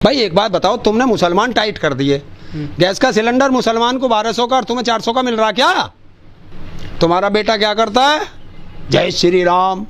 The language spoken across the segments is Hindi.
भाई एक बात बताओ, तुमने मुसलमान टाइट कर दिए। गैस का सिलेंडर मुसलमान को 1200 का और तुम्हें 400 का मिल रहा क्या? तुम्हारा बेटा क्या करता है? जय श्री राम,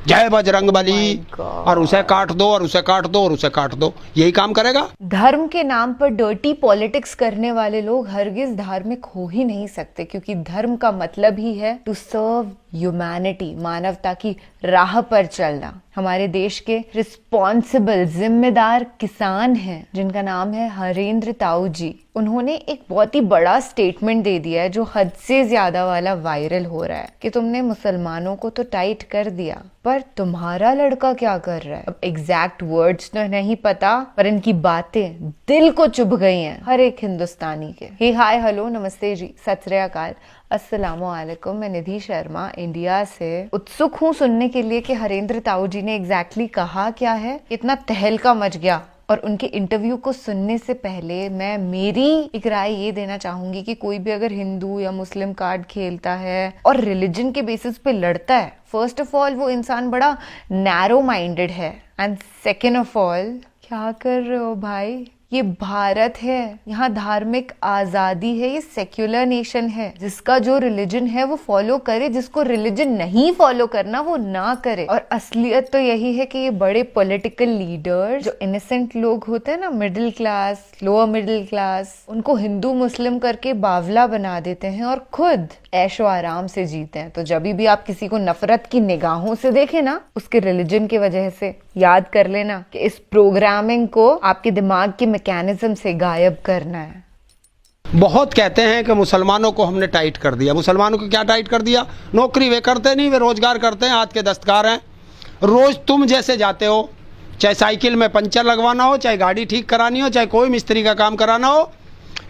जय बजरंगबली, और उसे काट दो और उसे काट दो और उसे काट दो, यही काम करेगा। धर्म के नाम पर डर्टी पॉलिटिक्स करने वाले लोग हरगिज धार्मिक हो ही नहीं सकते, क्योंकि धर्म का मतलब ही है टू सर्व ह्यूमैनिटी, मानवता की राह पर चलना। हमारे देश के रिस्पॉन्सिबल जिम्मेदार किसान हैं जिनका नाम है हरेंद्र ताऊ जी। उन्होंने एक बहुत ही बड़ा स्टेटमेंट दे दिया है जो हद से ज्यादा वाला वायरल हो रहा है कि तुमने मुसलमानों को तो टाइट कर दिया, पर तुम्हारा लड़का क्या कर रहा है। अब एग्जैक्ट वर्ड्स तो नहीं पता, पर इनकी बातें दिल को चुभ गई हैं हर एक हिंदुस्तानी के। हे हाय हेलो नमस्ते जी, सत श्री अकाल, अस्सलामुअलैकुम। मैं निधि शर्मा इंडिया से उत्सुक हूँ सुनने के लिए कि हरेंद्र ताऊ जी ने एग्जैक्टली कहा क्या है। इतना तहलका मच गया, और उनके इंटरव्यू को सुनने से पहले मैं मेरी एक राय ये देना चाहूंगी कि कोई भी अगर हिंदू या मुस्लिम कार्ड खेलता है और रिलीजन के बेसिस पे लड़ता है, फर्स्ट ऑफ ऑल वो इंसान बड़ा नैरो माइंडेड है, एंड सेकेंड ऑफ ऑल क्या कर रहे हो भाई, ये भारत है, यहाँ धार्मिक आजादी है, ये सेक्युलर नेशन है। जिसका जो रिलीजन है वो फॉलो करे, जिसको रिलीजन नहीं फॉलो करना वो ना करे। और असलियत तो यही है कि ये बड़े पॉलिटिकल लीडर जो इनोसेंट लोग होते हैं ना, middle class, lower middle class, उनको हिंदू मुस्लिम करके बावला बना देते हैं और खुद ऐशो आराम से जीते हैं। तो जब भी आप किसी को नफरत की निगाहों से देखें ना, उसके रिलीजन की वजह से, याद कर लेना कि इस प्रोग्रामिंग को आपके दिमाग के मैकेनिज्म से गायब करना है। बहुत कहते हैं कि मुसलमानों को हमने टाइट कर दिया। मुसलमानों को क्या टाइट कर दिया? नौकरी वे करते नहीं, वे रोजगार करते हैं, हाथ के दस्तकार हैं। रोज तुम जैसे जाते हो, चाहे साइकिल में पंचर लगवाना हो, चाहे गाड़ी ठीक करानी हो, चाहे कोई मिस्त्री का काम कराना हो,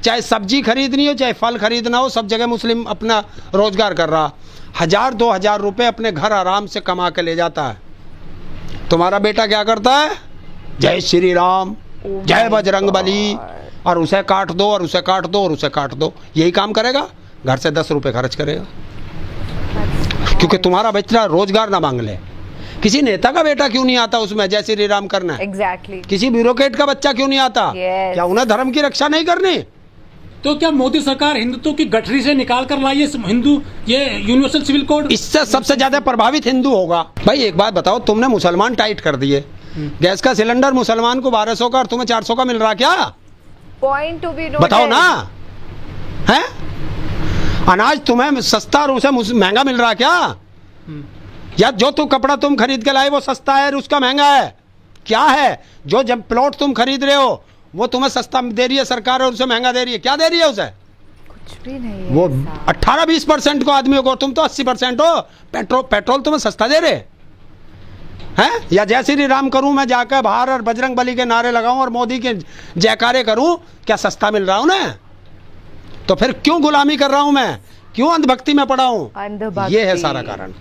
चाहे सब्जी खरीदनी हो, चाहे फल खरीदना हो, सब जगह मुस्लिम अपना रोजगार कर रहा। 1000-2000 रुपए अपने घर आराम से कमा के ले जाता है। तुम्हारा बेटा क्या करता है? जय श्री राम, जय बजरंगबली, और उसे काट दो और उसे काट दो और उसे काट दो, यही काम करेगा। घर से 10 रुपए खर्च करेगा, क्योंकि तुम्हारा बच्चा रोजगार ना मांग ले। किसी नेता का बेटा क्यों नहीं आता उसमें जय श्री राम करना है? एग्जैक्टली। किसी ब्यूरोक्रेट का बच्चा क्यों नहीं आता? क्या उन्हें धर्म की रक्षा नहीं करनी? तो क्या मोदी सरकार हिंदुत्व की गठरी से निकाल कर लाई ये यूनिवर्सल सिविल कोड? इससे सबसे ज्यादा प्रभावित हिंदू होगा। भाई एक बात बताओ, तुमने मुसलमान टाइट कर दिए। गैस का सिलेंडर मुसलमान को 1200 का और तुम्हें 400 का मिल रहा क्या? Point to be noted. बताओ ना, है? अनाज तुम्हें सस्ता और उसे महंगा मिल रहा क्या? या जो कपड़ा तुम खरीद के लाए वो सस्ता है और उसका महंगा है? क्या है? जो जब प्लॉट तुम खरीद रहे हो वो तुम्हें सस्ता दे रही है सरकार और उसे महंगा दे रही है। क्या दे रही है उसे? कुछ भी नहीं है। वो 18-20% को आदमियों को, तुम तो 80% हो। पेट्रोल तुम्हें सस्ता दे रहे हैं? या जय श्री राम करूं मैं जाकर बाहर और बजरंग बली के नारे लगाऊं और मोदी के जयकारे करूं, क्या सस्ता मिल रहा हूं ना? तो फिर क्यों गुलामी कर रहा हूं मैं? क्यों अंधभक्ति में पड़ा हूं? ये है सारा कारण।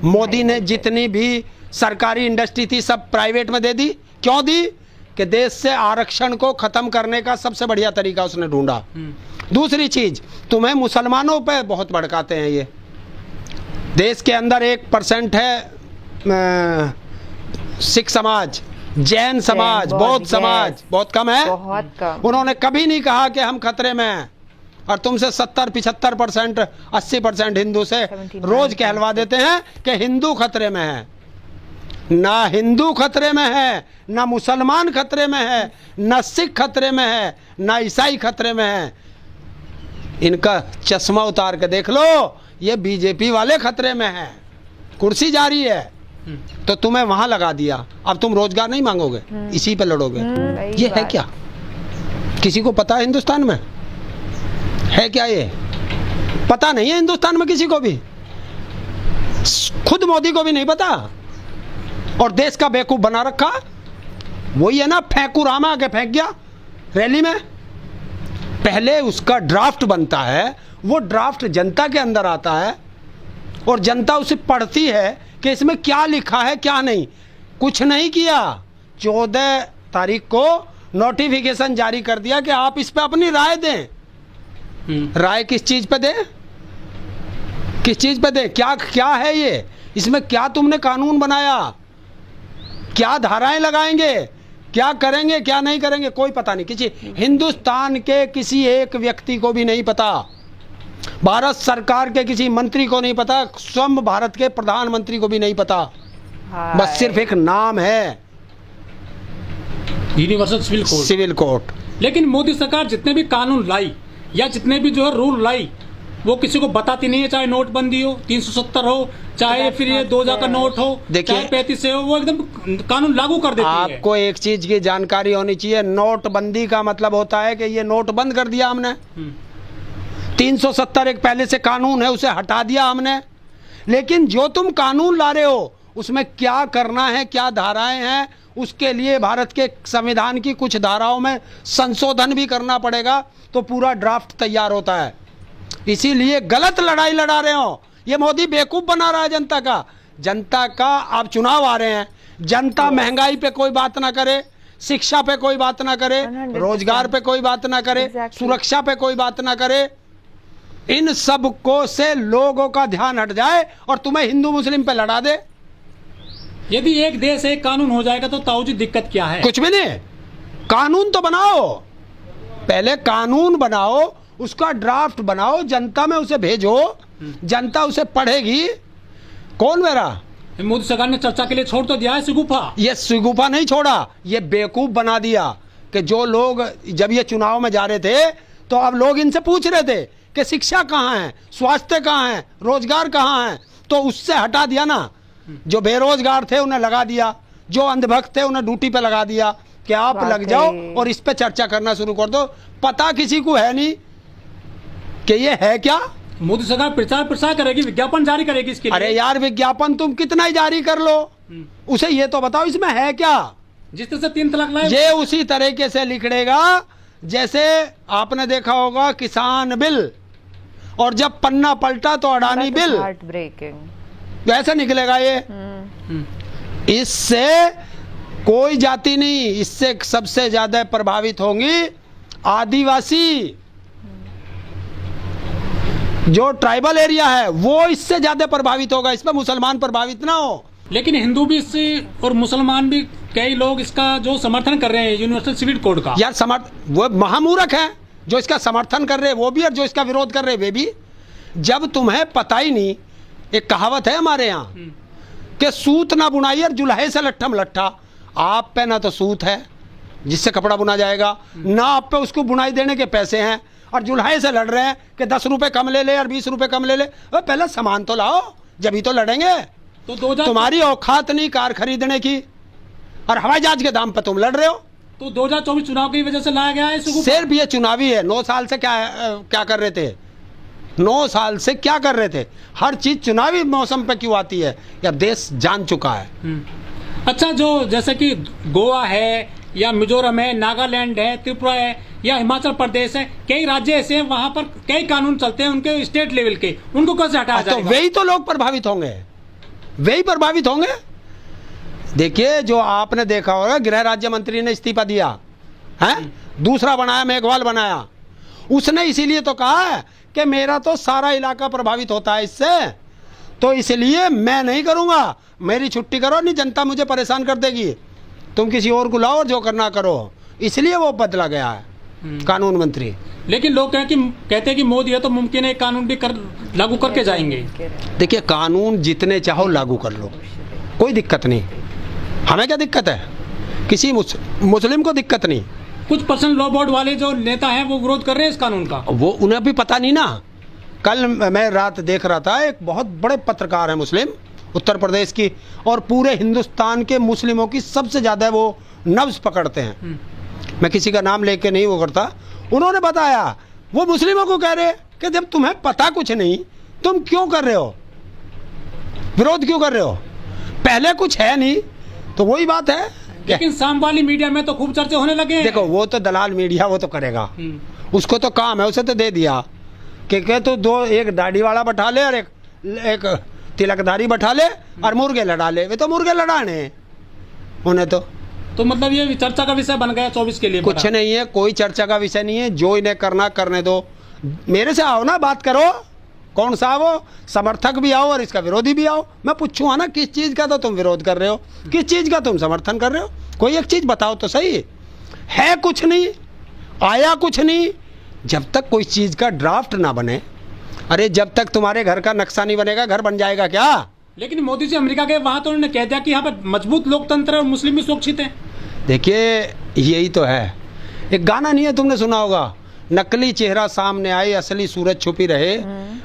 मोदी ने जितनी भी सरकारी इंडस्ट्री थी सब प्राइवेट में दे दी। क्यों दी? कि देश से आरक्षण को खत्म करने का सबसे बढ़िया तरीका उसने ढूंढा। दूसरी चीज, तुम्हें मुसलमानों पे बहुत भड़काते हैं। ये देश के अंदर 1% है सिख समाज, जैन समाज, बौद्ध समाज बहुत कम है, बहुत कम। उन्होंने कभी नहीं कहा कि हम खतरे में हैं। और तुमसे 70-75%, 80% हिंदू से रोज कहलवा देते हैं कि हिंदू खतरे में है। ना हिंदू खतरे में है, ना मुसलमान खतरे में है, ना सिख खतरे में है, ना ईसाई खतरे में है। इनका चश्मा उतार के देख लो, ये बीजेपी वाले खतरे में है। कुर्सी जा रही है तो तुम्हें वहां लगा दिया, अब तुम रोजगार नहीं मांगोगे, इसी पे लड़ोगे। ये है क्या? किसी को पता है हिंदुस्तान में है क्या? ये पता नहीं है हिंदुस्तान में किसी को भी, खुद मोदी को भी नहीं पता, और देश का बेवकूफ बना रखा। वही है ना, फेंकू राम आके फेंक गया रैली में। पहले उसका ड्राफ्ट बनता है, वो ड्राफ्ट जनता के अंदर आता है और जनता उसे पढ़ती है कि इसमें क्या लिखा है क्या नहीं। कुछ नहीं किया। 14 तारीख को नोटिफिकेशन जारी कर दिया कि आप इस पे अपनी राय दें। राय किस चीज पे दें? किस चीज पे दें? क्या है ये? इसमें क्या तुमने कानून बनाया? क्या धाराएं लगाएंगे? क्या करेंगे क्या नहीं करेंगे कोई पता नहीं, किसी हिंदुस्तान के किसी एक व्यक्ति को भी नहीं पता, भारत सरकार के किसी मंत्री को नहीं पता, स्वयं भारत के प्रधानमंत्री को भी नहीं पता, बस सिर्फ एक नाम है यूनिवर्सल सिविल कोर्ट। लेकिन मोदी सरकार जितने भी कानून लाई या जितने भी जो है रूल लाई वो किसी को बताती नहीं है, चाहे नोटबंदी हो, 370 हो, चाहे फिर ये 2000 का नोट हो, चाहे 35 हो, वो एकदम कानून लागू कर देती है। आपको एक चीज की जानकारी होनी चाहिए, नोटबंदी का मतलब होता है कि ये नोट बंद कर दिया हमने। 370 एक पहले से कानून है, उसे हटा दिया हमने। लेकिन जो तुम कानून ला रहे हो उसमें क्या करना है, क्या धाराएं हैं, उसके लिए भारत के संविधान की कुछ धाराओं में संशोधन भी करना पड़ेगा, तो पूरा ड्राफ्ट तैयार होता है। इसीलिए गलत लड़ाई लड़ा रहे हो, ये मोदी बेवकूफ बना रहा है जनता का। अब चुनाव आ रहे हैं, जनता महंगाई पे कोई बात ना करे, शिक्षा पे कोई बात ना करे, 100% रोजगार पे कोई बात ना करे, सुरक्षा पे कोई बात ना करे, इन सब को से लोगों का ध्यान हट जाए और तुम्हें हिंदू मुस्लिम पे लड़ा दे। यदि एक देश एक कानून हो जाएगा तो ताऊ जी दिक्कत क्या है? कुछ भी नहीं, कानून तो बनाओ, पहले कानून बनाओ, उसका ड्राफ्ट बनाओ, जनता में उसे भेजो, जनता उसे पढ़ेगी। कौन मेरा मोदी सरकार ने चर्चा के लिए छोड़ तो दिया है शगुफा। ये शगुफा नहीं छोड़ा, ये बेवकूफ बना दिया कि जो लोग जब ये चुनाव में जा रहे थे तो अब लोग इनसे पूछ रहे थे कि शिक्षा कहाँ है, स्वास्थ्य कहाँ है, रोजगार कहाँ है, तो उससे हटा दिया ना। जो बेरोजगार थे उन्हें लगा दिया, जो अंधभक्त थे उन्हें ड्यूटी पे लगा दिया कि आप लग जाओ और इस पे चर्चा करना शुरू कर दो। पता किसी को है नहीं कि ये है क्या। मोदी सरकार प्रचार प्रसार करेगी, विज्ञापन जारी करेगी इसके लिए। अरे यार, विज्ञापन तुम कितना ही जारी कर लो, उसे ये तो बताओ इसमें है क्या। जिस तरह से 3 तलाक लाए, ये उसी तरीके से लिखड़ेगा जैसे आपने देखा होगा किसान बिल, और जब पन्ना पलटा तो अडानी बिल, हार्ट ब्रेकिंग वैसे निकलेगा ये। इससे कोई जाति नहीं, इससे सबसे ज्यादा प्रभावित होंगी आदिवासी, जो ट्राइबल एरिया है वो इससे ज्यादा प्रभावित होगा, इसमें मुसलमान प्रभावित ना हो। लेकिन हिंदू भी इससे और मुसलमान भी कई लोग इसका जो समर्थन कर रहे हैं यूनिवर्सल सिविल कोड का। यार वो महामूर्ख है जो इसका समर्थन कर रहे हैं वो भी, और जो इसका विरोध कर रहे हैं वे भी। जब तुम्हें पता ही नहीं, एक कहावत है हमारे यहाँ कि सूत ना बुनाई और जुल्हे से लट्ठम लट्ठा। आप पे ना तो सूत है जिससे कपड़ा बुना जाएगा, ना आप पे उसको बुनाई देने के पैसे हैं, और जुल्हे से लड़ रहे हैं कि 10 रुपए कम ले ले और 20 रुपए कम ले ले। पहले सामान तो लाओ, जब तो लड़ेंगे। तो तुम्हारी औकात नहीं कार खरीदने की, और हवाई जहाज के दाम पे तुम लड़ रहे हो। तो 2024 चुनाव की वजह से लाया गया है। सिर्फ ये चुनावी है। 9 साल से क्या कर रहे थे, 9 साल से क्या कर रहे थे। हर चीज चुनावी मौसम पे क्यों आती है, या देश जान चुका है। अच्छा, जो जैसे कि गोवा है या मिजोरम है, नागालैंड है, त्रिपुरा है या हिमाचल प्रदेश है, कई राज्य ऐसे हैं वहां पर कई कानून चलते हैं उनके स्टेट लेवल के, उनको कैसे हटाया जाएगा? तो वही तो लोग प्रभावित होंगे, वही प्रभावित होंगे। देखिए, जो आपने देखा होगा गृह राज्य मंत्री ने इस्तीफा दिया है, दूसरा बनाया मेघवाल बनाया, उसने इसीलिए तो कहा है कि मेरा तो सारा इलाका प्रभावित होता है इससे, तो इसलिए मैं नहीं करूंगा, मेरी छुट्टी करो, नहीं जनता मुझे परेशान कर देगी, तुम किसी और को लाओ और जो करना करो। इसलिए वो बदला गया है कानून मंत्री। लेकिन लोग कहते हैं कि मोदी है तो मुमकिन है कानून भी लागू करके जाएंगे। देखिए, कानून जितने चाहो लागू कर लो, कोई दिक्कत नहीं, हमें क्या दिक्कत है, किसी मुस्लिम को दिक्कत नहीं। कुछ पर्सनल लॉ बोर्ड वाले जो नेता हैं वो विरोध कर रहे हैं इस कानून का। वो उन्हें भी पता नहीं ना। कल मैं रात देख रहा था, एक बहुत बड़े पत्रकार है मुस्लिम, उत्तर प्रदेश की, और पूरे हिंदुस्तान के मुस्लिमों की सबसे ज़्यादा वो नब्ज पकड़ते हैं। मैं किसी का नाम लेके नहीं वो करता। उन्होंने बताया, वो मुस्लिमों को कह रहे कि जब तुम्हें पता कुछ नहीं, तुम क्यों कर रहे हो, विरोध क्यों कर रहे हो, पहले कुछ है नहीं। तो वही बात है। लेकिन शाम वाली मीडिया में तो खूब चर्चे होने लगे हैं। देखो, वो तो दलाल मीडिया, वो तो करेगा, उसको तो काम है, उसे तो दे दिया कि तो दो, एक दाढ़ी वाला बैठा ले और एक तिलकधारी बैठा ले और मुर्गे लड़ा ले। वे तो मुर्गे लड़ाने उन्हें तो मतलब ये चर्चा का विषय बन गया 24 के लिए। कुछ नहीं है, कोई चर्चा का विषय नहीं है, जो इन्हें करना करने दो। मेरे से आओ ना, बात करो, कौन सा वो समर्थक भी आओ और इसका विरोधी भी आओ, मैं पूछूंगा ना किस चीज़ का तो तुम विरोध कर रहे हो, किस चीज़ का तुम समर्थन कर रहे हो, कोई एक चीज़ बताओ तो सही, है कुछ नहीं, आया कुछ नहीं। जब तक कोई चीज़ का ड्राफ्ट ना बने, अरे जब तक तुम्हारे घर का नक्शा नहीं बनेगा घर बन जाएगा क्या? लेकिन मोदी जी अमेरिका गए, वहां तो उन्होंने कह दिया कि यहाँ पे मजबूत लोकतंत्र है और मुस्लिम भी सुरक्षित हैं। देखिए यही तो है, एक गाना नहीं है तुमने सुना होगा, नकली चेहरा सामने आए असली सूरत छुपी रहे।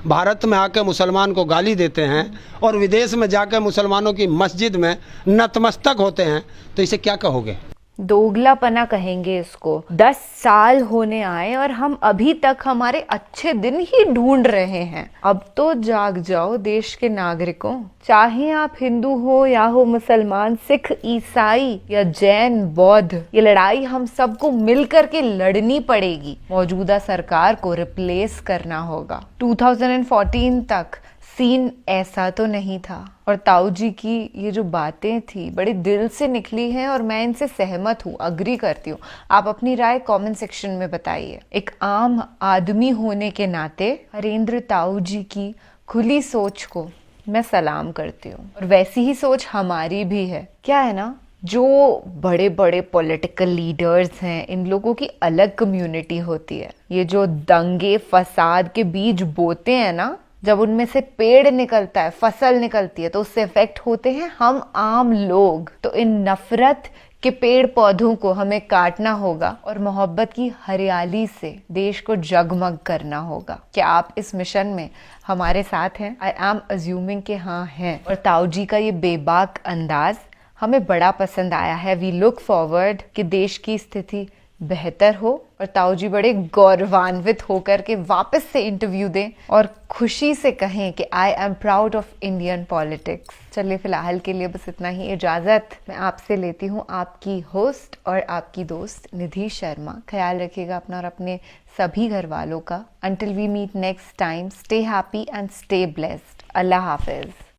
भारत में आके मुसलमान को गाली देते हैं और विदेश में जाकर मुसलमानों की मस्जिद में नतमस्तक होते हैं, तो इसे क्या कहोगे? दोगलापना कहेंगे इसको। 10 साल होने आए और हम अभी तक हमारे अच्छे दिन ही ढूंढ रहे हैं। अब तो जाग जाओ देश के नागरिकों, चाहे आप हिंदू हो या हो मुसलमान, सिख, ईसाई या जैन, बौद्ध, ये लड़ाई हम सबको मिलकर के लड़नी पड़ेगी। मौजूदा सरकार को रिप्लेस करना होगा। 2014 तक सीन ऐसा तो नहीं था और ताऊ जी की ये जो बातें थी बड़े दिल से निकली हैं और मैं इनसे सहमत हूँ, अग्री करती हूँ। आप अपनी राय कमेंट सेक्शन में बताइए। एक आम आदमी होने के नाते हरेंद्र ताऊ जी की खुली सोच को मैं सलाम करती हूँ और वैसी ही सोच हमारी भी है। क्या है ना, जो बड़े बड़े पॉलिटिकल लीडर्स हैं, इन लोगों की अलग कम्युनिटी होती है। ये जो दंगे फसाद के बीज बोते हैं ना, जब उनमें से पेड़ निकलता है, फसल निकलती है, तो उससे इफेक्ट होते हैं हम आम लोग। तो इन नफरत के पेड़ पौधों को हमें काटना होगा और मोहब्बत की हरियाली से देश को जगमग करना होगा। क्या आप इस मिशन में हमारे साथ हैं? आई एम अज्यूमिंग कि हाँ हैं। और ताऊ जी का ये बेबाक अंदाज हमें बड़ा पसंद आया है। वी लुक फॉरवर्ड कि देश की स्थिति बेहतर हो और ताऊ जी बड़े गौरवान्वित होकर के वापस से इंटरव्यू दें और खुशी से कहें कि I am proud of Indian politics. चलिए फिलहाल के लिए बस इतना ही इजाजत मैं आपसे लेती हूँ, आपकी होस्ट और आपकी दोस्त निधि शर्मा। ख्याल रखिएगा अपना और अपने सभी घर वालों का। Until we meet next time, stay happy and stay blessed. Allah Hafiz.